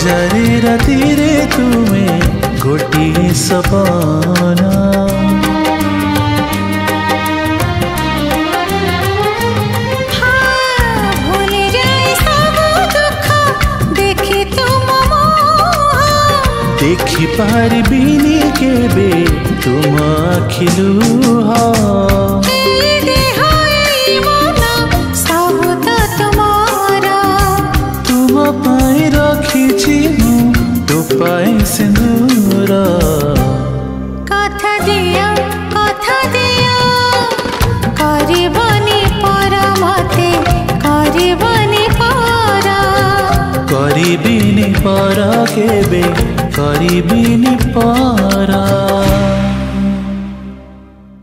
हजारे रातिरे तुमे गोटिए सपना देखी पारिबिनी केबे तुम आखिलुह तुम पाई रखी तो पाई सिंदूर कथा दिया करबनी पर मते करबनी पर करिबिनी पर केबे करिबिनी पर